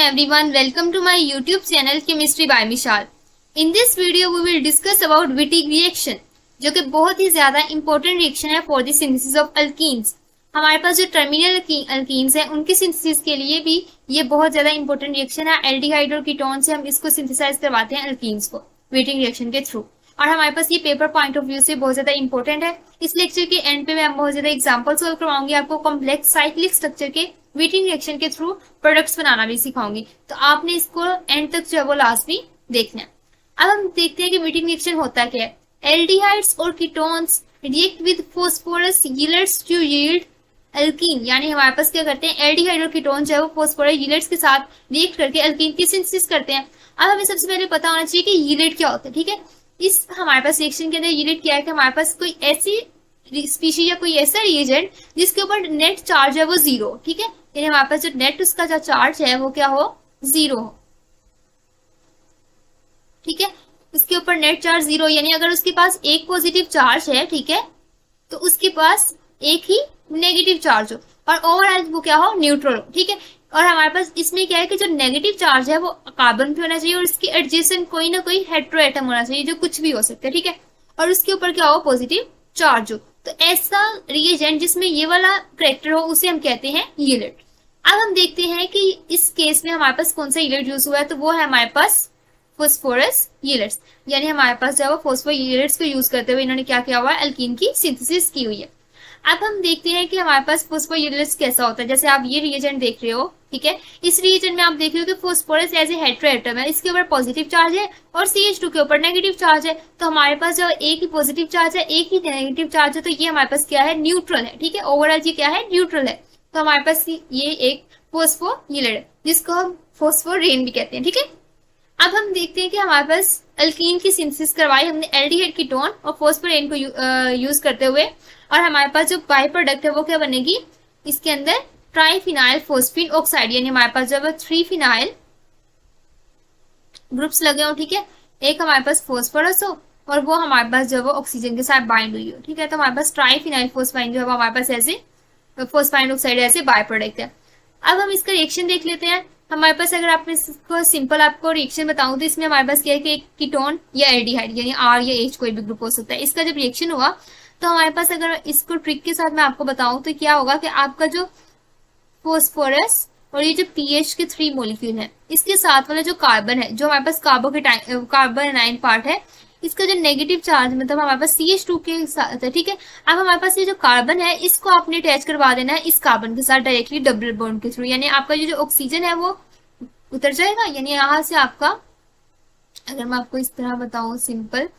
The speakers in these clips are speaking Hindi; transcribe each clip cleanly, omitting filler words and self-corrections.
everyone, welcome to my YouTube channel Chemistry by Mishal. In this video we will discuss about Wittig reaction, जो कि बहुत ही ज्यादा इंपॉर्टेंट रिएक्शन है for the synthesis of alkenes. हमारे पास जो टर्मिनल अल्कीन्स हैं उनकी सिंथेसिस के लिए भी ये बहुत ज्यादा इंपॉर्टेंट रिएक्शन है। एल्डिहाइड और कीटोन से हम इसको सिंथेसाइज करवाते हैं अल्कीन्स को विटिग रिएक्शन के थ्रू, और हमारे पास ये पेपर पॉइंट ऑफ व्यू से बहुत ज्यादा इंपॉर्टेंट है। इस लेक्चर के एंड पे मैं बहुत ज्यादा एग्जांपल सॉल्व करवाऊंगी, आपको कॉम्प्लेक्स साइक्लिक स्ट्रक्चर के विटिग रिएक्शन के थ्रू प्रोडक्ट्स बनाना भी सिखाऊंगी, तो आपने इसको एंड तक जो है वो लास्ट भी देखना है। अब हम देखते हैं कि विटिग रिएक्शन होता क्या है। एल्डिहाइड्स और ketones react with phosphorus yields to yield alkene, यानी हमारे पास क्या करते हैं, एल्डिहाइड और कीटोन जो है वो फास्फोरस यील्ड्स के साथ रिएक्ट करके अल्कीन की सिंथेसिस करते हैं। अब हमें सबसे पहले पता होना चाहिए कि यील्ड क्या होता है। ठीक है, इस हमारे पास रिएक्शन के अंदर यील्ड क्या है कि हमारे पास कोई ऐसी स्पीशीज या कोई ऐसा रिएजेंट जिसके ऊपर नेट चार्ज है वो जीरो। ठीक है, यानी हमारे पास जो नेट उसका जो चार्ज है वो क्या हो, जीरो हो। ठीक है, उसके ऊपर नेट चार्ज जीरो, यानी अगर उसके पास एक पॉजिटिव चार्ज है, ठीक है, तो उसके पास एक ही नेगेटिव चार्ज हो, और ओवरऑल वो क्या हो, न्यूट्रल हो। ठीक है, और हमारे पास इसमें क्या है कि जो नेगेटिव चार्ज है वो कार्बन पे होना चाहिए और इसके एडजेसेंट कोई ना कोई हेटेरो एटम होना चाहिए, जो कुछ भी हो सकता है। ठीक है, और उसके ऊपर क्या हो, पॉजिटिव चार्ज हो। तो ऐसा रिएजेंट जिसमें ये वाला करेक्टर हो उसे हम कहते हैं यील्ड। अब हम देखते हैं कि इस केस में हमारे पास कौन सा यील्ड यूज हुआ है, तो वो है हमारे पास फास्फोरस यील्ड्स, यानी हमारे पास जो है वो फास्फोरस यील्ड्स को यूज करते हुए इन्होंने क्या किया हुआ है, अल्कीन की सिंथेसिस की हुई है। अब हम देखते हैं कि हमारे पास फास्फोरस यील्ड्स कैसा होता है। जैसे आप ये रिएजेंट देख रहे हो, ठीक है, इस रिएजेंट में आप देख रहे हो कि phosphorus as a heteroatom है, इसके ऊपर पॉजिटिव चार्ज है और CH2 के ऊपर नेगेटिव चार्ज है। तो हमारे पास जो एक ही पॉजिटिव चार्ज है, एक ही नेगेटिव चार्ज है, तो ये हमारे पास क्या है, न्यूट्रल है। ठीक है, ओवरऑल ये क्या है, न्यूट्रल है। तो हमारे पास ये एक फास्फोरस यील्ड है जिसको हम फास्फोरेन भी कहते हैं। ठीक है, अब हम देखते हैं कि हमारे पास अल्कीन की सिंथेसिस करवाई हमने एल्डिहाइड कीटोन और फास्फोरेन को यूज करते हुए, और हमारे पास जो बाई प्रोडक्ट है वो क्या बनेगी, इसके अंदर ट्राइफिनाइल फोस्फीन ऑक्साइड, यानी हमारे पास जब 3 फिनाइल ग्रुप्स लगे हो। ठीक है, एक हमारे पास फास्फोरस हो और वो हमारे पास जो वो ऑक्सीजन के साथ बाइंड हुई हो। ठीक है, तो हमारे पास ट्राइफिनाइल फोस्फाइन जो है हमारे पास ऐसे फोस्फाइन ऑक्साइड ऐसे बाय प्रोडक्ट है। अब हम इसका रिएक्शन देख लेते हैं। हमारे पास अगर आप इसको सिंपल आपको रिएक्शन बताऊं तो इसमें हमारे पास क्या है कि एक कीटोन या एल्डिहाइड यानी R या H कोई भी ग्रुप हो सकता है, इसका जब रिएक्शन हुआ तो हमारे पास अगर इसको ट्रिक के साथ मैं आपको बताऊं तो क्या होगा कि आपका जो फास्फोरस और ये जो पीएच के 3 मॉलिक्यूल है, इसके साथ वाला जो कार्बन है, जो हमारे पास कार्बन एनाइन पार्ट है, इसका जो नेगेटिव चार्ज मतलब हमारे पास CH2 के साथ है। ठीक है, अब हमारे पास ये जो कार्बन है इसको आपने अटैच करवा देना है इस कार्बन के साथ डायरेक्टली डबल बॉन्ड के थ्रू, यानी आपका ये जो ऑक्सीजन है वो उतर जाएगा। यानी यहाँ से आपका, अगर मैं आपको इस तरह बताऊं सिंपल,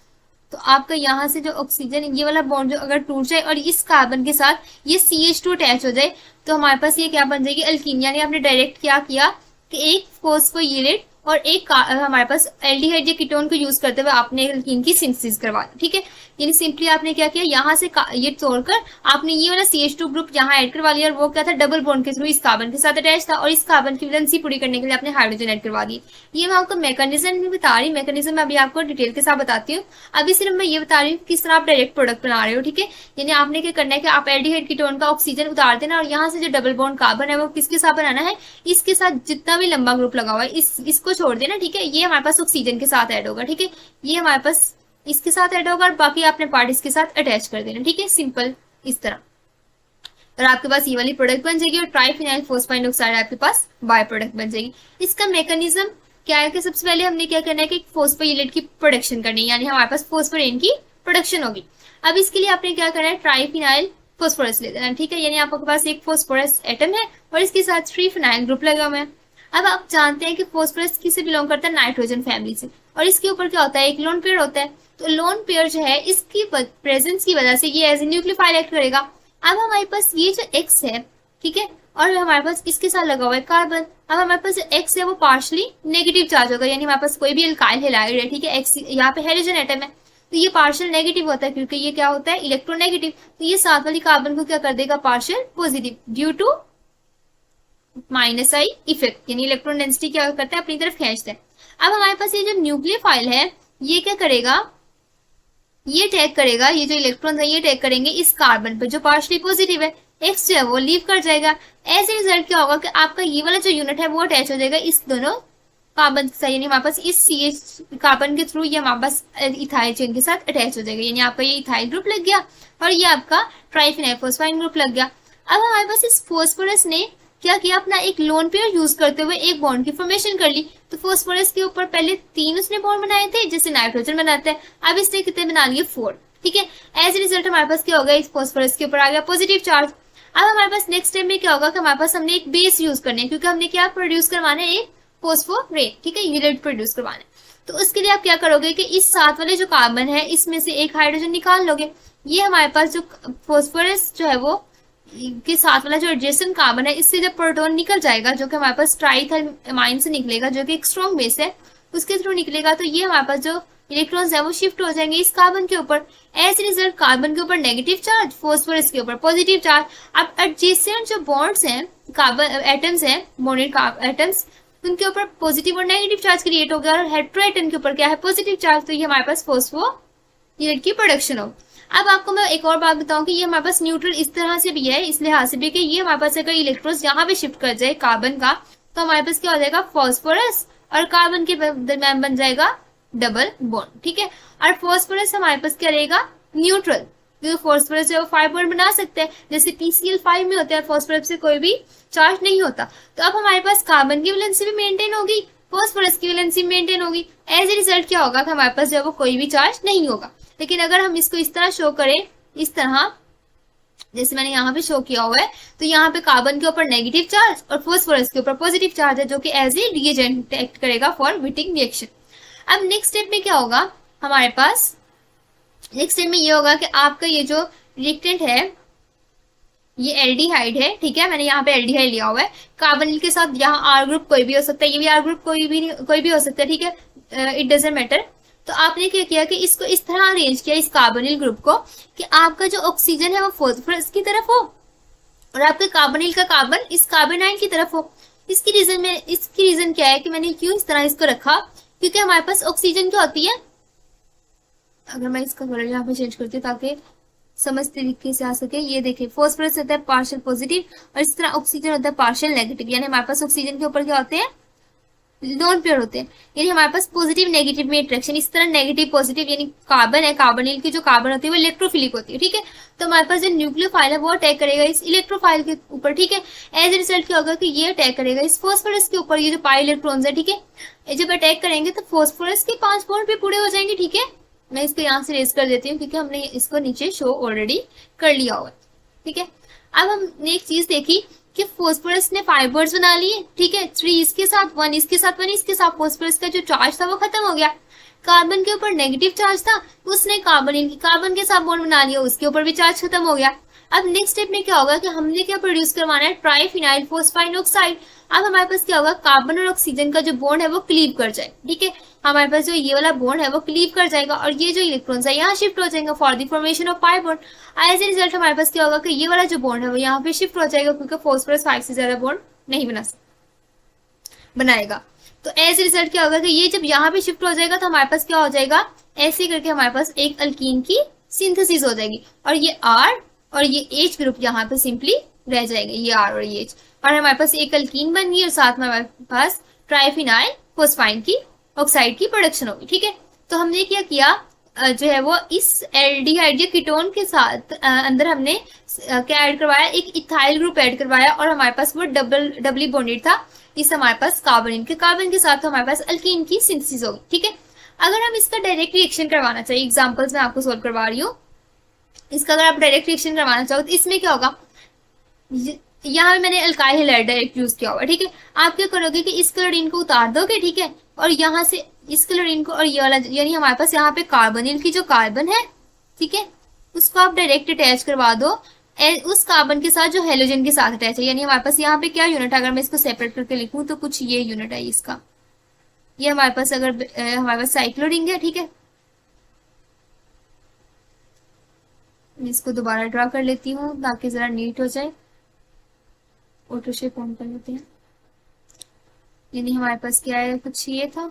तो आपका यहाँ से जो ऑक्सीजन ये वाला बॉन्ड जो अगर टूट जाए और इस कार्बन के साथ ये CH2 अटैच हो जाए तो हमारे पास ये क्या बन जाएगी, अल्कीन। यानी आपने डायरेक्ट क्या किया कि एक फास्फोयीलेट और एक हमारे पास एल्डिहाइड या कीटोन को यूज करते हुए आपने अल्कीन की सिंथेसिस करवा दी। ठीक है, यानी सिंपली आपने क्या किया, यहाँ से ये तोड़कर आपने ये वाला CH2 ग्रुप यहाँ ऐड करवा लिया, और वो क्या था, डबल बॉन्ड के थ्रू इस कार्बन के साथ अटैच था, और इस कार्बन की वैलेंसी पूरी करने के लिए आपने हाइड्रोजन ऐड करवा दी। ये मैं आपको मैकेनिज्म भी बता रही, मैकेनिज्म मैं अभी आपको डिटेल के साथ बताती हूँ। अभी सिर्फ मैं ये बता रही हूँ किस तरह आप डायरेक्ट प्रोडक्ट बना रहे हो। ठीक है, यानी आपने क्या करना है कि आप एल्डिहाइड कीटोन का ऑक्सीजन उतार देना, और यहाँ से जो डबल बॉन्ड कार्बन है वो किसके साथ बनाना है, इसके साथ जितना भी लंबा ग्रुप लगा हुआ है इसको छोड़ देना। ठीक है, ये हमारे पास ऑक्सीजन के साथ ऐड होगा। ठीक है, ये हमारे पास इसके साथ ऐड होगा और बाकी आपने पार्ट इसके साथ अटैच कर देना। ठीक है, सिंपल इस तरह, और आपके पास ये वाली प्रोडक्ट बन जाएगी, और ट्राइफिनाइल फोस्फाइन ऑक्साइड आपके पास बाय प्रोडक्ट बन जाएगी। इसका मैकेनिज्म क्या है कि सबसे पहले हमने क्या करना है कि फास्फोयीलेट की प्रोडक्शन करनी है, यानी हमारे पास फास्फोरेन की प्रोडक्शन होगी। अब इसके लिए आपने क्या करना है, ट्राइफिनाइल फास्फोरस ले देना। ठीक है, यानी आपके पास एक फास्फोरस एटम है और इसके साथ 3 फिनाइल ग्रुप लगे हुए हैं। अब आप जानते हैं कि फास्फोरस किससे बिलोंग करता है, नाइट्रोजन फैमिली से, और इसके ऊपर क्या होता है, एक लोन पेयर होता है। तो लोन पेयर जो है इसकी प्रेजेंस की वजह से ये एज ए न्यूक्लियोफाइल एक्ट करेगा। अब हमारे पास ये जो X है, ठीक है, और हमारे पास इसके साथ लगा हुआ है कार्बन। अब हमारे पास जो X है वो पार्शली नेगेटिव चार्ज होगा, यानी हमारे पास कोई भी एल्काइल हैलाइड है, ठीक है, X यहाँ पे हाइड्रोजन एटम है, तो ये पार्शियल नेगेटिव होता है क्योंकि ये क्या होता है, इलेक्ट्रोनेगेटिव। तो ये साथ वाली कार्बन को क्या कर देगा, partial positive due to -I effect, यानी इलेक्ट्रॉन डेंसिटी क्या करता है, अपनी तरफ खींचता है। अब हमारे पास ये जो न्यूक्लियोफाइल है ये क्या करेगा, ये टैग करेगा, ये जो इलेक्ट्रॉन है ये टैग करेंगे इस कार्बन पर जो पार्शियली पॉजिटिव है, एक्स जो है वो लीव कर जाएगा। एज ए रिजल्ट क्या होगा कि आपका ये वाला जो यूनिट है वो अटैच हो जाएगा इस दोनों कार्बन के साथ, यानी हमारे पास इस सी एच कार्बन के थ्रू ये हमारे पास इथाइल चेन के साथ अटैच हो जाएगा, यानी आपका ये इथाइल ग्रुप लग गया और ये आपका ट्राइफिनाइल फोस्फाइन ग्रुप लग गया। अब हमारे पास इस फोस्फोरस ने क्या किया, अपना एक लोन पेयर यूज करते हुए एक बॉन्ड की फॉर्मेशन कर ली। तो फोस्फोरस के ऊपर पहले 3 उसने बॉन्ड बनाए थे जैसे नाइट्रोजन बनाते हैं, अब इसने कितने बना लिए 4। ठीक है, एज ए रिजल्ट हमारे पास क्या होगा, इस फोस्फोरस के ऊपर आ गया पॉजिटिव चार्ज। अब हमारे पास नेक्स्ट स्टेप में क्या होगा कि हमारे पास हमने एक बेस यूज करने है, क्योंकि हमने क्या प्रोड्यूस करवाना है, एक फोस्फोरेट। ठीक है, यूनिट प्रोड्यूस करवाना है। तो उसके लिए आप क्या करोगे कि इस साथ वाले जो कार्बन है इसमें से एक हाइड्रोजन निकाल लोगे। ये हमारे पास जो फोस्फोरस जो है वो के साथ वाला जो एडजेसेंट कार्बन है, इससे जब प्रोटॉन निकल जाएगा जो कि हमारे पास ट्राइथाइल अमाइन से निकलेगा, जो कि एक स्ट्रॉन्ग बेस है, उसके थ्रू निकलेगा, तो ये हमारे पास जो इलेक्ट्रॉन्स है वो शिफ्ट हो जाएंगे इस कार्बन के ऊपर। एज रिजल्ट कार्बन के ऊपर नेगेटिव चार्ज, फोस्फोरस के ऊपर पॉजिटिव चार्ज। अब एडजेसेंट जो बॉन्ड्स हैं, कार्बन एटम्स हैं, बॉन्डेड एटम्स, उनके ऊपर पॉजिटिव और नेगेटिव चार्ज क्रिएट हो गया, और हेट्रोएटम के ऊपर क्या है, पॉजिटिव चार्ज। तो ये हमारे पास फोस्फोरेट की प्रोडक्शन हो। अब आपको मैं एक और बात बताऊं कि ये हमारे पास न्यूट्रल इस तरह से भी है, इस लिहाज से भी कि ये हमारे पास अगर इलेक्ट्रॉन्स यहाँ पे शिफ्ट कर जाए कार्बन का, तो हमारे पास क्या हो जाएगा, फॉस्फोरस और कार्बन के दरम्यान बन जाएगा डबल बॉन्ड। ठीक है, और फॉस्फोरस हमारे पास क्या रहेगा, न्यूट्रल, क्योंकि फॉस्फोरस जो 5 बॉन्ड बना सकते हैं, जैसे PCl5 में होता है, फॉस्फोरस से कोई भी चार्ज नहीं होता। तो अब हमारे पास कार्बन की वैलेंसी भी मेंटेन होगी, फॉस्फोरस की वैलेंसी मेंटेन होगी। एज ए रिजल्ट क्या होगा कि हमारे पास जो वो कोई भी चार्ज नहीं होगा। लेकिन अगर हम इसको इस तरह शो करें, इस तरह जैसे मैंने यहाँ पे शो किया हुआ है, तो यहाँ पे कार्बन के ऊपर नेगेटिव चार्ज और फोस्फोरस के ऊपर पॉजिटिव चार्ज है, जो कि एज ए रिएजेंट एक्ट करेगा फॉर व्हिटिंग रिएक्शन। अब नेक्स्ट स्टेप में क्या होगा हमारे पास, नेक्स्ट स्टेप में ये होगा कि आपका ये जो रिएक्टेंट है ये एल्डिहाइड है। ठीक है, मैंने यहाँ पे एल्डिहाइड लिया हुआ है, कार्बोनिल के साथ यहाँ आर ग्रुप कोई भी हो सकता है, ये भी आर ग्रुप कोई भी हो सकता है। ठीक है, इट डजेंट मैटर। तो आपने क्या किया कि इसको इस तरह अरेंज किया, इस कार्बोनिल ग्रुप को, कि आपका जो ऑक्सीजन है वो फॉस्फोरस की तरफ हो और आपके कार्बोनिल का कार्बन इस कार्बोनाइल की तरफ हो। इसकी रीजन क्या है कि मैंने क्यों इस तरह इसको रखा, क्योंकि हमारे पास ऑक्सीजन क्या होती है, अगर मैं इसका कलर यहाँ पे चेंज करती हूँ ताकि समझ तरीके से आ सके, ये देखिए फॉस्फोरस होता है पार्शियल पॉजिटिव और इस तरह ऑक्सीजन होता है पार्शियल नेगेटिव, यानी हमारे पास ऑक्सीजन के ऊपर क्या होते हैं, लोन पेयर होते हैं, यानी हमारे पास पॉजिटिव नेगेटिव में अट्रैक्शन। इस तरह नेगेटिव पॉजिटिव, यानी कार्बन है, कार्बोनिल की जो कार्बन होती है वो इलेक्ट्रोफिलिक होती है। ठीक है, तो हमारे पास जो न्यूक्लियोफाइल है वो अटैक करेगा इस इलेक्ट्रोफाइल के ऊपर। ठीक है, एज ए रिजल्ट क्या होगा कि ये अटैक करेगा इस फॉस्फोरस के ऊपर, ये जो पाई इलेक्ट्रॉन्स है। ठीक है, जब अटैक करेंगे तो फॉस्फोरस के 5 बॉन्ड भी पूरे हो जाएंगे। ठीक है, मैं इसको यहाँ से रेज कर देती हूँ क्योंकि हमने इसको नीचे शो ऑलरेडी कर लिया हुआ है। ठीक है, अब हमने एक चीज देखी कि फोस्फोरस ने 5 बॉन्ड्स बना लिए। ठीक है, 3 इसके साथ, 1 इसके साथ, 1 इसके साथ, फोस्फोरस का जो चार्ज था वो खत्म हो गया। कार्बन के ऊपर नेगेटिव चार्ज था, उसने कार्बन के साथ बॉन्ड बना लिया, उसके ऊपर भी चार्ज खत्म हो गया। अब नेक्स्ट स्टेप में क्या होगा कि हमने क्या प्रोड्यूस करवाना है, ट्राइफिनाइल फोस्फाइन ऑक्साइड। अब हमारे पास क्या होगा, कार्बन और ऑक्सीजन का जो बॉन्ड है वो क्लीव कर जाए। ठीक है, हमारे पास जो ये वाला बॉन्ड है वो क्लीव कर जाएगा और ये जो इलेक्ट्रॉन्स है यहाँ शिफ्ट हो जाएंगे for the formation of pi bond. As a result हमारे पास क्या होगा कि ये वाला जो बॉन्ड है वो यहाँ पे शिफ्ट हो जाएगा, क्योंकि फोस्फोरस 5 से ज्यादा बॉन्ड नहीं बनाएगा। तो एज ए रिजल्ट क्या होगा कि ये जब यहाँ पे शिफ्ट हो जाएगा तो हमारे पास क्या हो जाएगा, ऐसे करके हमारे पास एक अल्कीन की सिंथेसिस हो जाएगी और ये आर और ये एच ग्रुप यहाँ पे सिंपली रह जाएंगे, ये आर और ये एच, और हमारे पास एक अल्कीन बन गई और साथ में हमारे पास ट्राइफिनाइल फोस्फाइन की ऑक्साइड की प्रोडक्शन होगी। ठीक है, तो हमने क्या किया, जो है वो इस एल्डिहाइड कीटोन के साथ अंदर हमने क्या ऐड करवाया, एक इथाइल ग्रुप ऐड करवाया और हमारे पास वो डबली बॉन्डेड था इस हमारे पास कार्बन के साथ, तो हमारे पास अल्कीन की सिंथेसिस होगी। ठीक है, अगर हम इसका डायरेक्ट रिएक्शन करवाना चाहिए, एग्जांपल्स मैं आपको सोल्व करवा रही हूँ, इसका अगर आप डायरेक्ट रिएक्शन करवाना चाहो तो इसमें क्या होगा, यहाँ मैंने अल्काइल हैलाइड डायरेक्ट यूज किया हुआ। ठीक है, आप क्या करोगे कि इस क्लोरीन को उतार दोगे। ठीक है, और यहाँ से इस क्लोरीन को और ये वाला, यानी हमारे पास यहाँ पे कार्बोनिल की जो कार्बन है, ठीक है, उसको आप डायरेक्ट अटैच करवा दो उस कार्बन के साथ जो हेलोजन के साथ अटैच है। यानी हमारे पास यहाँ पे क्या यूनिट है, अगर मैं इसको सेपरेट करके लिखूं तो कुछ ये यूनिट है इसका, ये हमारे पास अगर हमारे पास साइक्लोरिंग है। ठीक है, इसको दोबारा ड्रा कर लेती हूँ ताकि जरा नीट हो जाए, ऑटो शेप ऑन कर लेते हैं। यानी हमारे पास क्या है, कुछ ये था।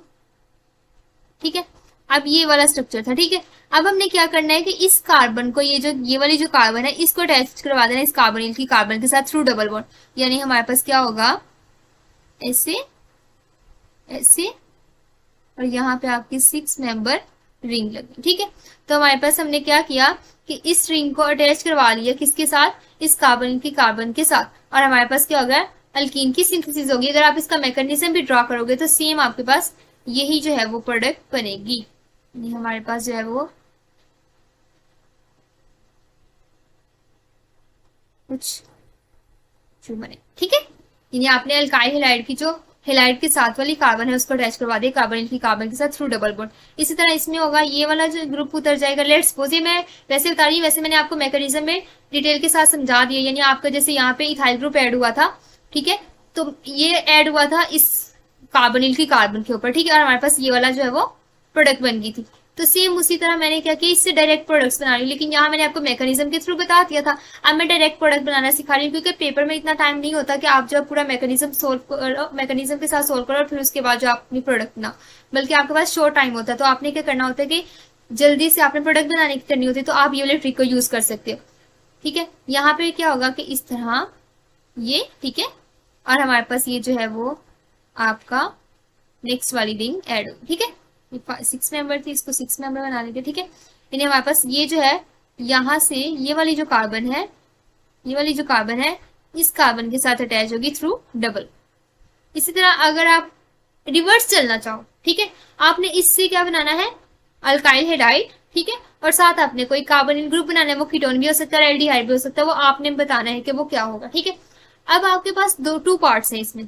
ठीक है, अब ये वाला स्ट्रक्चर था, ठीक है। अब हमने क्या करना है कि इस कार्बन को, ये वाली जो कार्बन है, इसको अटैच करवा देना इस कार्बोनिल की कार्बन के साथ थ्रू डबल बॉन्ड। यानी हमारे पास क्या होगा, ऐसे ऐसे, और यहाँ पे आपकी 6 मेंबर रिंग लगी, ठीक है। तो हमारे पास हमने क्या किया कि इस रिंग को अटैच करवा लिया किसके साथ, इस कार्बन की कार्बन के साथ, और हमारे पास क्या हो गया, अल्कीन की सिंथेसिस होगी। अगर आप इसका मैकेनिज्म भी ड्रॉ करोगे तो सेम आपके पास यही जो है वो प्रोडक्ट बनेगी। ये हमारे पास जो है वो कुछ जो बने, ठीक है। यानी आपने अल्काइल हेलाइड की जो हेलाइड के साथ वाली कार्बन है उसको अटैच करवा दिया कार्बन की कार्बन के साथ थ्रू डबल बॉन्ड। इसी तरह इसमें होगा, ये वाला जो ग्रुप उतर जाएगा। लेट्स सपोज, ये मैं वैसे बता रही हूँ, वैसे मैंने आपको मैकेनिज्म में डिटेल के साथ समझा दिया। यानी आपका जैसे यहाँ पे इथाइल ग्रुप ऐड हुआ था, ठीक है, तो ये ऐड हुआ था इस कार्बोनिल की कार्बन के ऊपर, ठीक है, और हमारे पास ये वाला जो है वो प्रोडक्ट बन गई थी। तो सेम उसी तरह मैंने क्या किया, इससे डायरेक्ट प्रोडक्ट्स बना रही हूँ, लेकिन यहाँ मैंने आपको मैकेनिज्म के थ्रू बता दिया था। अब मैं डायरेक्ट प्रोडक्ट बनाना सिखा रही हूँ, क्योंकि पेपर में इतना टाइम नहीं होता कि आप जो पूरा मैकेनिज्म सोल्व करो, मैकेनिज्म के साथ सोल्व करो और फिर उसके बाद जो आप अपनी प्रोडक्ट बनाओ, बल्कि आपके पास शॉर्ट टाइम होता है। तो आपने क्या करना होता है कि जल्दी से आपने प्रोडक्ट बनाने की करनी होती है, तो आप ये वाले ट्रिक को यूज कर सकते हो, ठीक है। यहाँ पे क्या होगा कि इस तरह ये, ठीक है, और हमारे पास ये जो है वो आपका नेक्स्ट वाली रिंग ऐड होगी, ठीक है। 6 मेंबर थी, इसको 6 मेंबर बना लेते, ठीक है। यानी हमारे पास ये जो है, यहां से ये वाली जो कार्बन है, ये वाली जो कार्बन है इस कार्बन के साथ अटैच होगी थ्रू डबल। इसी तरह अगर आप रिवर्स चलना चाहो, ठीक है, आपने इससे क्या बनाना है, अल्काइल हेडाइड, ठीक है, और साथ आपने कोई कार्बोनिल ग्रुप बनाना है, वो कीटोन भी हो सकता है, एल्डिहाइड भी हो सकता है, वो आपने बताना है कि वो क्या होगा, ठीक है। अब आपके पास टू पार्ट्स हैं इसमें,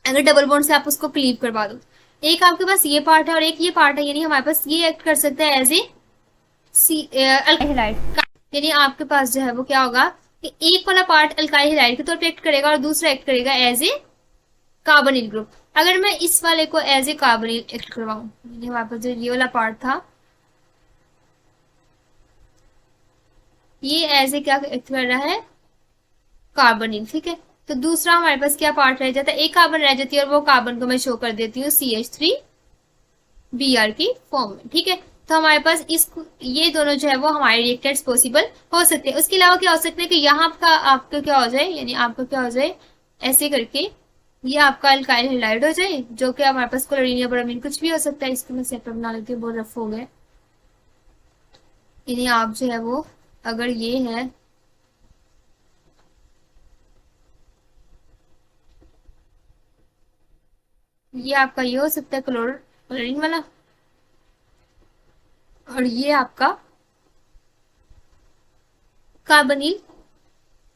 अगर डबल बॉन्ड से आप उसको क्लीव करवा दो, एक आपके पास ये पार्ट है और एक ये पार्ट है, यानी हमारे पास ये एक्ट कर सकता है एज ए अल्काइलाइड। यानी आपके पास जो है वो क्या होगा कि एक वाला पार्ट अल्काइल हेलाइड के तौर पे एक्ट करेगा और दूसरा एक्ट करेगा एज ए कार्बोनिल ग्रुप। अगर मैं इस वाले को एज ए कार्बोनिल एक्ट करवाऊं, यानी हमारे पास जो ये वाला पार्ट था, ये एज ए क्या एक्ट कर रहा है, कार्बोनिल, ठीक है। तो दूसरा हमारे पास क्या पार्ट रह जाता है, एक कार्बन रह जाती है, और वो कार्बन को मैं शो कर देती हूँ CH3Br की फॉर्म में, ठीक है। तो हमारे पास ये दोनों जो है वो हमारे रिएक्टेंट्स पॉसिबल हो सकते हैं। उसके अलावा क्या हो सकता है कि यहाँ का आपका क्या हो जाए, यानी आपका क्या हो जाए, ऐसे करके ये आपका अल्काइल हेलाइड हो जाए, जो कि हमारे पास क्लोरीन या ब्रोमीन कुछ भी हो सकता है। इसको मैं सेपरेट बना लेती हूँ, बहुत रफ हो गए। यानी आप जो है वो, अगर ये है, ये आपका ये हो सकता है क्लोरीन वाला, और ये आपका कार्बोनिल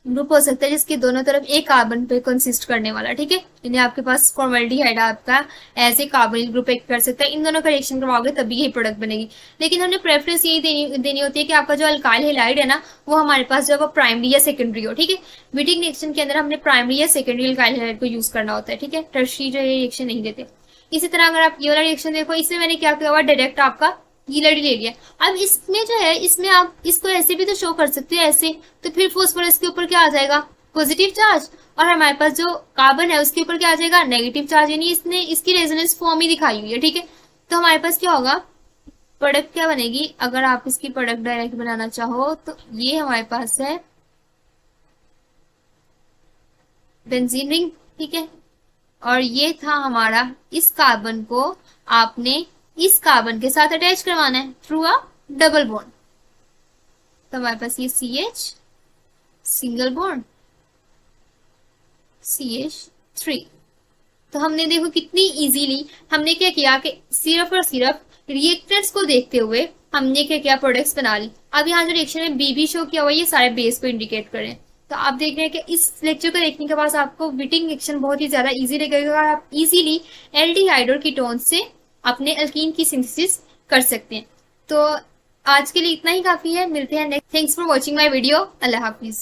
ग्रुप हो सकता है, जिसके दोनों तरफ एक कार्बन पे कंसिस्ट करने वाला, ठीक है। यानी आपके पास फॉर्मल्डिहाइड आपका ऐसे कार्बोनिल ग्रुप एक कर सकता है। इन दोनों का रिएक्शन करवाओगे तभी यही प्रोडक्ट बनेगी। लेकिन हमने प्रेफरेंस यही देनी होती है कि आपका जो अल्काइल हेलाइड है ना, वो हमारे पास जो है वो प्राइमरी या सेकेंडरी हो, ठीक है। वीटिंग रिएक्शन के अंदर हमने प्राइमरी या सेकेंडरी अल्काइल हेलाइड को यूज करना होता है, ठीक है। टर्शरी जो रिएक्शन नहीं देते। इसी तरह अगर आप ये वाला रिएक्शन देखो, इसमें मैंने क्या किया हुआ, डायरेक्ट आपका गीलड़ी ले लिया। अब इसमें जो है, इसमें आप इसको ऐसे भी तो शो कर सकते हो ऐसे, तो फिर फॉस्फोरस के ऊपर क्या आ जाएगा, पॉजिटिव चार्ज, और हमारे पास जो कार्बन है उसके ऊपर क्या आ जाएगा, नेगेटिव चार्ज। यानी इसने इसकी रेजोनेंस फॉर्म ही दिखाई हुई है, ठीक है। तो हमारे पास क्या होगा, प्रोडक्ट क्या बनेगी, अगर आप इसकी प्रोडक्ट डायरेक्ट बनाना चाहो तो ये हमारे पास है बेंजीन रिंग, ठीक है। और ये था हमारा, इस कार्बन को आपने इस कार्बन के साथ अटैच करवाना है थ्रू अ डबल बॉन्ड। तो हमारे पास ये CH सिंगल बॉन्ड CH3। तो हमने देखो कितनी इजीली हमने क्या किया कि सिर्फ और सिर्फ रिएक्टेंट्स को देखते हुए हमने क्या किया, प्रोडक्ट्स बना ली। अब यहाँ जो रिएक्शन में BB शो किया हुआ, ये सारे बेस को इंडिकेट करें। तो आप देख रहे हैं कि इस लेक्चर को देखने के बाद आपको विटिंग रिएक्शन बहुत ही ज्यादा इजी लगेगा, और आप इजीली एल्डिहाइड और कीटोन से अपने अल्कीन की सिंथेसिस कर सकते हैं। तो आज के लिए इतना ही काफी है, मिलते हैं next. Thanks for watching my video. Allah Hafiz.